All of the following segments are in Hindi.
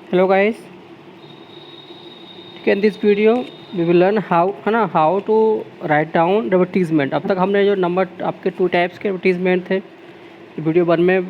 Hello guys, in this video we will learn how to write down advertisement. अब तक हमने जो नंबर आपके 2 टाइप्स के एडवर्टीजमेंट थे वीडियो 1 में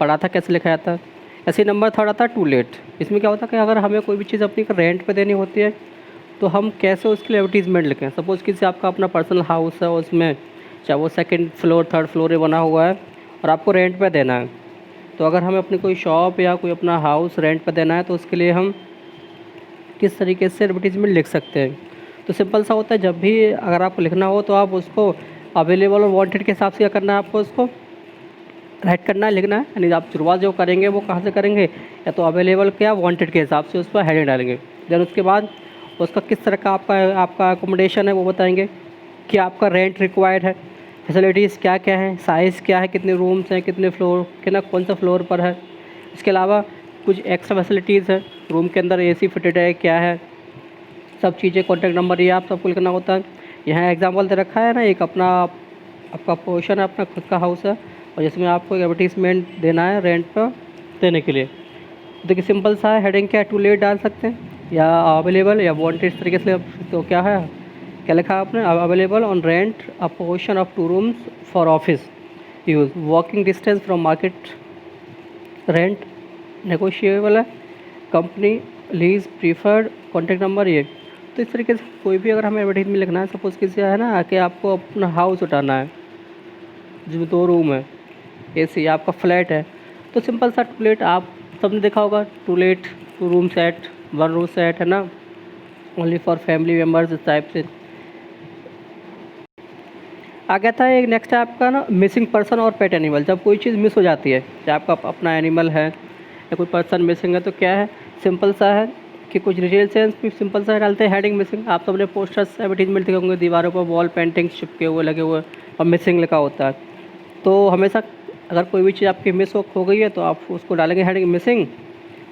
पढ़ा था कैसे लिखा जाता है। ऐसे नंबर थर्ड आता है टू लेट। इसमें क्या होता है कि अगर हमें कोई भी चीज़ अपनी रेंट पे देनी होती है तो हम कैसे उसके लिए एडवर्टीजमेंट लिखें। सपोज़ किसी आपका अपना पर्सनल हाउस है, उसमें चाहे वो सेकंड फ्लोर थर्ड फ्लोर में बना हुआ है और आपको रेंट पे देना है, तो अगर हमें अपनी कोई शॉप या कोई अपना हाउस रेंट पे देना है तो उसके लिए हम किस तरीके से एडवर्टीज़मेंट लिख सकते हैं। तो सिंपल सा होता है, जब भी अगर आपको लिखना हो तो आप उसको अवेलेबल और वांटेड के हिसाब से क्या करना है, आपको उसको राइट करना है, लिखना है। यानी आप शुरुआत जो करेंगे वो कहाँ से करेंगे, या तो अवेलेबल क्या वांटेड के हिसाब से उस पर हेडिंग डालेंगे। देन उसके बाद उसका किस तरह का आपका अकोमोडेशन है वो बताएंगे कि आपका रेंट रिक्वायर्ड है, फैसिलिटीज़ क्या क्या है, साइज़ क्या है, कितने रूम्स हैं, कितने फ्लोर के ना कौन सा फ्लोर पर है। इसके अलावा कुछ एक्स्ट्रा फैसिलिटीज़ है, रूम के अंदर एसी फिटेड है क्या है, सब चीज़ें, कॉन्टैक्ट नंबर ये आप सबको लिखना होता है। यहाँ एग्जांपल दे रखा है ना, एक अपना आपका पोर्शन है, अपना खुद का हाउस है और जिसमें आपको एक एडवर्टीज़मेंट देना है रेंट पर देने के लिए। देखिए सिंपल सा है, हेडिंग क्या है, टू लेट डाल सकते हैं या अवेलेबल या वांटेड, इस तरीके से। तो क्या है, क्या लिखा है आपने, available on rent a portion of 2 rooms for office use, walking distance from market, rent negotiable है, company lease preferred, contact number ये। तो इस तरीके से कोई भी अगर हमें एडवर्टीजमेंट लिखना है, सपोज़ किसी है ना कि आपको अपना हाउस उठाना है जिसमें 2 रूम है, एसी, आपका फ्लैट है, तो सिंपल सा टू लेट आप सबने देखा होगा, to let 2 room set 1 room set है ना, ओनली फॉर फैमिली मेम्बर्स, इस टाइप से। आ गया था एक नेक्स्ट है आपका ना मिसिंग पर्सन और पेट एनिमल। जब कोई चीज़ मिस हो जाती है, चाहे आपका अपना एनिमल है या कोई पर्सन मिसिंग है, तो क्या है, सिंपल सा है कि कुछ डिटेल सेंस भी सिंपल सा डालते हैं। हेडिंग मिसिंग, आप सबने पोस्टर्स एडवर्टीजमेंट देखे होंगे, दीवारों पर वॉल पेंटिंग्स चिपके हुए लगे हुए और मिसिंग लिखा होता है। तो हमेशा अगर कोई भी चीज़ आपकी मिस हो गई है तो आप उसको डालेंगे हेडिंग मिसिंग।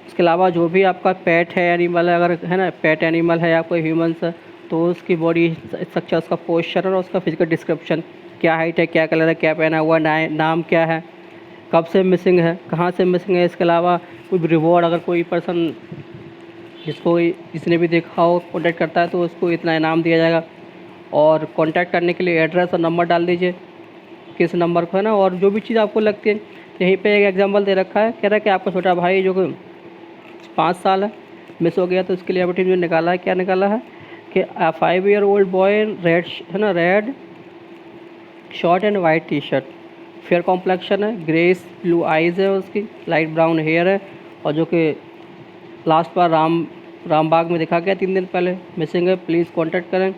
इसके अलावा जो भी आपका पेट है, एनिमल है, अगर है ना पेट एनिमल है या कोई ह्यूमन्स है, तो उसकी बॉडी स्ट्रक्चर, उसका पोस्चर और उसका फिजिकल डिस्क्रिप्शन, क्या हाइट है, क्या कलर है, क्या पहना हुआ, नाम क्या है, कब से मिसिंग है, कहाँ से मिसिंग है। इसके अलावा कोई भी रिवॉर्ड, अगर कोई पर्सन जिसने भी देखा हो कॉन्टैक्ट करता है तो उसको इतना इनाम दिया जाएगा। और कॉन्टैक्ट करने के लिए एड्रेस और नंबर डाल दीजिए किस नंबर को, है ना। और जो भी चीज़ आपको लगती है, तो यहीं पे एक एग्जांपल दे रखा है, कह रहा है कि आपका छोटा भाई जो कि 5 साल है, मिस हो गया, तो इसके लिए एडवर्टीजमेंट निकाला है। क्या निकाला है कि 5 year old बॉय, रेड है ना, red short and white T shirt, fair complexion है, ग्रेस ब्लू आइज़ है उसकी, लाइट ब्राउन हेयर है, और जो कि लास्ट बार रामबाग में देखा गया 3 दिन पहले, मिसिंग है, प्लीज़ कांटेक्ट करें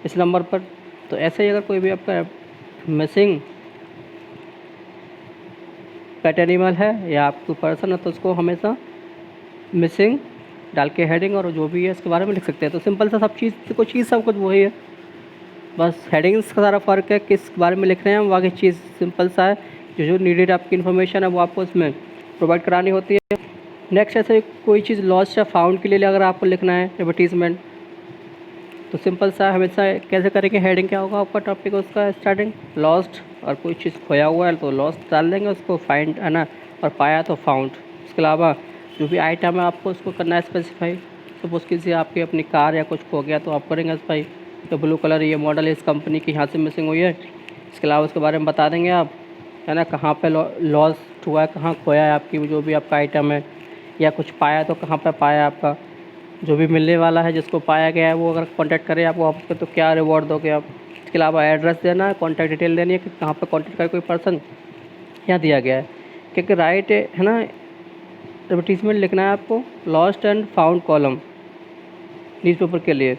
इस नंबर पर। तो ऐसे ही अगर कोई भी आपका मिसिंग पेट एनिमल है या आपको पर्सन है, तो उसको हमेशा मिसिंग डाल के हेडिंग और जो भी है इसके बारे में लिख सकते हैं। तो सिंपल सा सब चीज़ सब कुछ वही है, बस हेडिंग्स का सारा फ़र्क है किस बारे में लिख रहे हैं। बाकी चीज़ सिंपल सा है, जो नीडेड आपकी इन्फॉर्मेशन है वो आपको इसमें प्रोवाइड करानी होती है। नेक्स्ट, ऐसे कोई चीज़ लॉस्ट या फाउंड के लिए अगर आपको लिखना है एडवर्टीजमेंट, तो सिंपल सा हमेशा कैसे करेंगे, हेडिंग क्या होगा आपका टॉपिक, उसका स्टार्टिंग लॉस्ट, और कोई चीज़ खोया हुआ है तो लॉस्ट डाल देंगे, उसको फाइंड है ना, और पाया तो फाउंड। इसके अलावा जो भी आइटम है आपको उसको करना है स्पेसिफाई। सपोज़ किसी आपकी अपनी कार या कुछ खो गया तो आप करेंगे स्पेसिफाई, तो ब्लू कलर ये मॉडल है, इस कंपनी की यहाँ से मिसिंग हुई है। इसके अलावा उसके बारे में बता देंगे आप, है ना, कहाँ पे लॉस्ट हुआ है, कहाँ खोया है आपकी जो भी आपका आइटम है, या कुछ पाया तो कहाँ पे पाया आपका, जो भी मिलने वाला है जिसको पाया गया है वो अगर कांटेक्ट करे आप वापस पे तो क्या रिवॉर्ड दोगे आप। इसके अलावा एड्रेस देना है, कॉन्टैक्ट डिटेल देनी है कि कहाँ पर कॉन्टैक्ट करे कोई पर्सन, यहाँ दिया गया है। क्योंकि राइट है ना, एडवर्टीजमेंट लिखना है आपको lost and found column newspaper के लिए।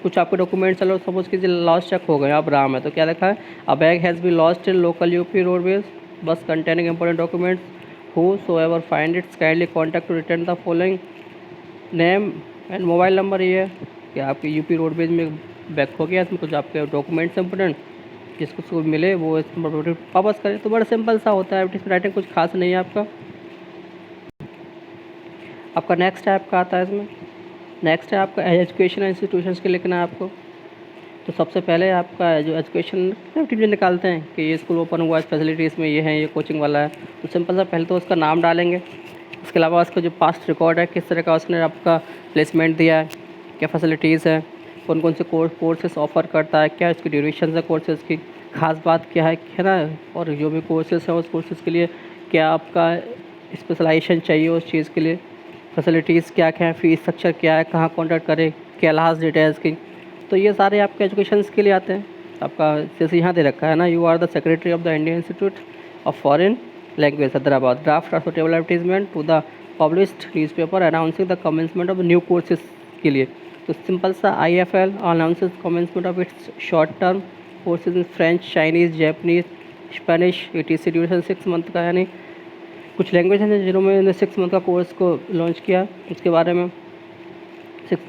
कुछ आपके डॉक्यूमेंट, चलो सपोज कीजिए लॉस्ट चेक हो गए, अब राम है तो क्या लिखा है, a bag has be lost in local UP roadways bus containing important documents, who so ever find its kindly contact to return the following name and mobile number. ये है कि आपके यूपी रोडवेज में बैग हो गया, इसमें कुछ आपके डॉक्यूमेंट्स इंपॉर्टेंट, जिसको मिले वो इस नंबर पर वापस करें। तो बड़ा सिंपल सा होता है, एडवर्टीजमेंट राइटिंग कुछ खास नहीं है आपका नेक्स्ट है आपका आता है इसमें, नेक्स्ट है आपका एजुकेशन इंस्टीट्यूशंस के लिखना है आपको। तो सबसे पहले आपका जो एजुकेशन एडवर्टीजमेंट निकालते हैं कि ये स्कूल ओपन हुआ है, फैसिलिटीज़ में ये है, ये कोचिंग वाला है, तो सिंपल सा पहले तो उसका नाम डालेंगे। इसके अलावा उसका जो पास्ट रिकॉर्ड है, किस तरह का उसने आपका प्लेसमेंट दिया है, क्या फैसिलिटीज़ है, कौन कौन से कोर्सेस ऑफ़र करता है, क्या इसकी ड्यूरेशन है कोर्सेज़ की, ख़ास बात क्या है ना, और जो भी कोर्सेज़ हैं उस कोर्सेज़ के लिए क्या आपका स्पेशलाइजेशन चाहिए उस चीज़ के लिए, फैसिलिटीज़ क्या क्या है, फ़ीस स्ट्रक्चर क्या है, कहाँ कॉन्टैक्ट करें, क्या लास्ट डेट है इसकी। तो ये सारे आपके एजुकेशन के लिए आते हैं। आपका जैसे यहाँ दे रखा है ना, you are the secretary of the Indian Institute of Foreign Language Hyderabad, draft of table advertisement to the published newspaper announcing the commencement of new courses के लिए। तो सिंपल सा IFL announces commencement of its short term courses in French, Chinese, Japanese, Spanish, ETC duration 6 month का, यानी कुछ लैंग्वेज हैं जिन्होंने 6 मंथ का कोर्स को लॉन्च किया। इसके बारे में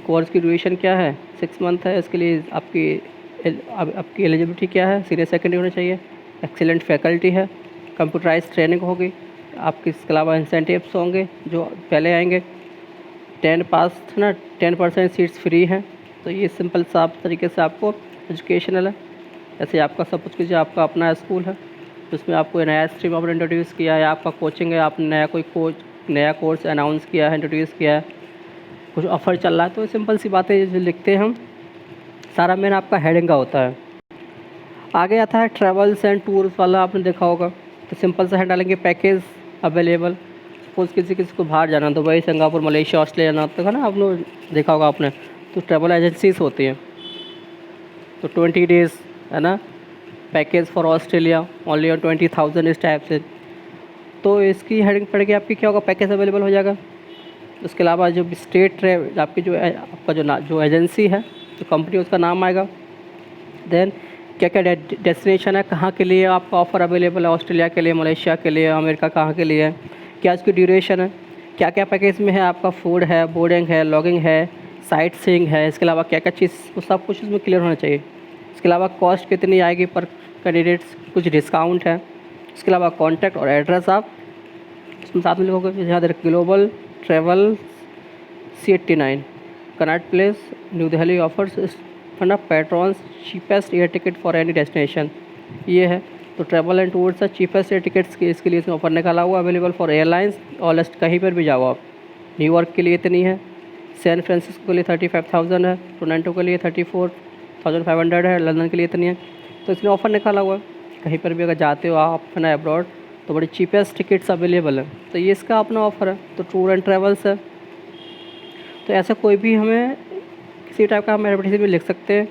कोर्स की ड्यूरेशन क्या है, 6 मंथ है। इसके लिए आपकी एलिजिबिलिटी क्या है, सीनियर सेकेंडरी होना चाहिए, एक्सीलेंट फैकल्टी है, कंप्यूटराइज ट्रेनिंग होगी आपकी। इसके अलावा इंसेंटिव्स होंगे जो पहले आएंगे, 10 पास ना 10% सीट्स फ्री हैं। तो ये सिंपल साफ तरीके से आपको एजुकेशनल है। ऐसे आपका सब कुछ कीजिए, आपका अपना स्कूल है जिसमें आपको नया स्ट्रीम आपने इंट्रोड्यूस किया है, आपका कोचिंग है, आपने नया कोर्स अनाउंस किया है, इंट्रोड्यूस किया है, कुछ ऑफ़र चल रहा है। तो सिंपल सी बातें जो लिखते हैं हम, सारा मेन आपका हेडिंग का होता है। आगे आता है ट्रैवल्स एंड टूर्स वाला, आपने देखा होगा। तो सिंपल सा हेड डालेंगे पैकेज अवेलेबल। सपोज़ किसी को बाहर जाना, दुबई, सिंगापुर, मलेशिया, ऑस्ट्रेलिया जाना होता है ना, आप लोग देखा होगा आपने। तो ट्रैवल एजेंसीज होती हैं। तो 20 डेज़ है ना, package for Australia only on 20,000 इस टाइप से। तो इसकी हेडिंग पड़ गई आपकी, क्या होगा, पैकेज अवेलेबल हो जाएगा। उसके अलावा जो स्टेट आपकी आपका जो एजेंसी है, जो कंपनी, उसका नाम आएगा। देन क्या क्या डेस्टिनेशन है, कहाँ के लिए आपका ऑफ़र अवेलेबल है, ऑस्ट्रेलिया के लिए, मलेशिया के लिए, अमेरिका कहाँ के लिए है, क्या इसकी ड्यूरेशन है, क्या क्या पैकेज में है, आपका फूड है, बोर्डिंग है, लॉगिंग है, साइट सीइंग है। इसके अलावा क्या क्या चीज़, वो सब कुछ इसमें क्लियर होना चाहिए। इसके अलावा कॉस्ट कितनी आएगी पर कैंडिडेट्स, कुछ डिस्काउंट है। इसके अलावा कॉन्टैक्ट और एड्रेस आप इसमें साथ में लिखोगे। यहाँ देख global travel C89 Connaught Place New Delhi offers fund of patrons cheapest air ticket for any destination, ये है। तो ट्रैवल एंड टूर्स है, चीपेस्ट एयर टिकट्स के इसके लिए इसमें ऑफर निकाला हुआ, अवेलेबल फॉर एयरलाइंस और कहीं पर भी जाओ आप। न्यूयॉर्क के लिए इतनी है, सैन फ्रांसिस्को के लिए 35,000 है, टोरंटो के लिए 34,500 है, लंदन के लिए इतनी है। तो इसने ऑफ़र निकाला हुआ है, कहीं पर भी अगर जाते हो आप है ना अब्रॉड, तो बड़ी चीपेस्ट टिकट्स अवेलेबल है। तो ये इसका अपना ऑफ़र है। तो टूर एंड ट्रैवल्स है। तो ऐसा कोई भी हमें किसी टाइप का हम एडवर्टीजमेंट लिख सकते हैं।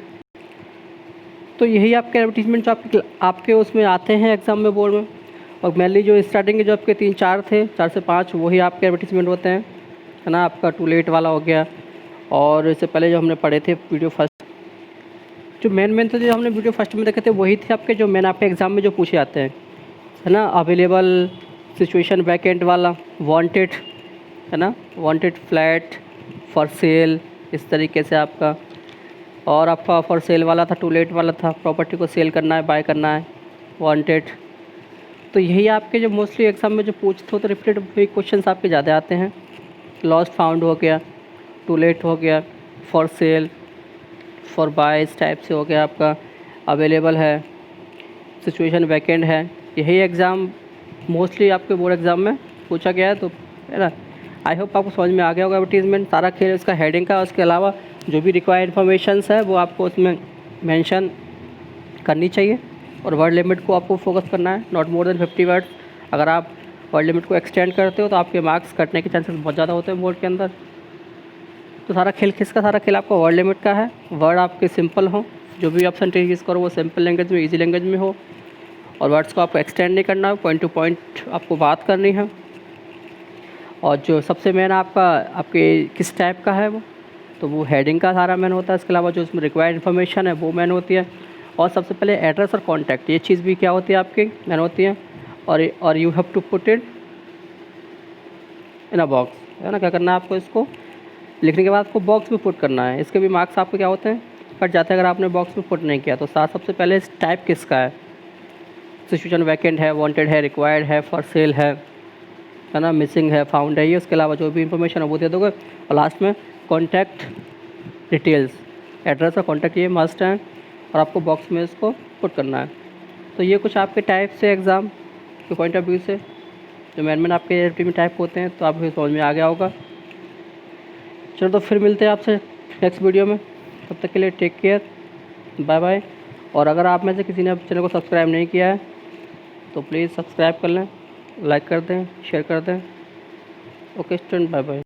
तो यही आपके एडवर्टीजमेंट जो आपके उसमें आते हैं एग्ज़ाम में, बोर्ड में। और मेनली जो स्टार्टिंग के जो आपके 3-4 थे, 4 से 5, वही आपके एडवर्टीजमेंट होते हैं, है ना। आपका टू लेट वाला हो गया, और इससे पहले जो हमने पढ़े थे वीडियो फर्स्ट, जो मेन थे जो हमने वीडियो फर्स्ट में देखे थे, वही थे आपके जो मेन आपके एग्ज़ाम में जो पूछे जाते हैं, है ना। अवेलेबल, सिचुएशन वैकेंट वाला, वांटेड, है ना, वांटेड फ्लैट, फॉर सेल, इस तरीके से आपका। और आपका फॉर सेल वाला था, टू लेट वाला था, प्रॉपर्टी को सेल करना है, बाय करना है, वांटेड। तो यही आपके जो मोस्टली एग्ज़ाम में जो पूछते हो, तो रिपीटेड हुए क्वेश्चंस आपके ज़्यादा आते हैं। लॉस्ट फाउंड हो गया, टू लेट हो गया, फॉर सेल, फॉर बाय, इस टाइप से हो गया आपका। अवेलेबल है, सिचुएशन वैकेंट है। यही एग्ज़ाम मोस्टली आपके बोर्ड एग्ज़ाम में पूछा गया है। तो है ना, आई होप आपको समझ में आ गया होगा एडवर्टीजमेंट सारा खेल इसका हेडिंग का। उसके अलावा जो भी रिक्वायर्ड इन्फॉर्मेशंस है वो आपको उसमें मेंशन करनी चाहिए, और वर्ड लिमिट को आपको फोकस करना है, नॉट मोर देन 50 वर्ड्स। अगर आप वर्ड लिमिट को एक्सटेंड करते हो तो आपके मार्क्स कटने के चांसेस बहुत ज़्यादा होते हैं बोर्ड के अंदर। तो सारा खेल किसका, सारा खेल आपका वर्ड लिमिट का है। वर्ड आपके सिंपल हो, जो भी आप सेंटेंस यूज़ करो वो सिंपल लैंग्वेज में, ईजी लैंग्वेज में हो, और वर्ड्स को आपको एक्सटेंड नहीं करना है, पॉइंट टू पॉइंट आपको बात करनी है। और जो सबसे मेन आपके किस टाइप का है वो, तो वो हेडिंग का सारा मेन होता है। इसके अलावा जो उसमें रिक्वायर्ड इन्फॉर्मेशन है वो मेन होती है। और सबसे पहले एड्रेस और कॉन्टैक्ट, ये चीज़ भी क्या होती है आपकी, मेन होती है। और you have to put it in a box, है ना। क्या करना है आपको, इसको लिखने के बाद आपको बॉक्स में पुट करना है। इसके भी मार्क्स आपके क्या होते हैं, कट जाते हैं अगर आपने बॉक्स में पुट नहीं किया। तो सबसे पहले इस टाइप किसका है, सिचुएशन वैकेंट है, वांटेड है, रिक्वायर्ड है, फॉर सेल है ना, मिसिंग है, फाउंड है, ये। उसके अलावा जो भी इंफॉर्मेशन है वो दे दोगे। और लास्ट में कॉन्टैक्ट डिटेल्स, एड्रेस और कॉन्टैक्ट, ये मस्ट हैं, और आपको बॉक्स में इसको पुट करना है। तो ये कुछ आपके टाइप से एग्ज़ाम के पॉइंट ऑफ व्यू से जो मैन आपके एडवर्टीज में टाइप होते हैं, तो आपको समझ में आ गया होगा। चलो तो फिर मिलते हैं आपसे नेक्स्ट वीडियो में, तब तक के लिए टेक केयर, बाय बाय। और अगर आप में से किसी ने चैनल को सब्सक्राइब नहीं किया है तो प्लीज़ सब्सक्राइब कर लें, लाइक कर दें, शेयर कर दें। Okay student, bye bye.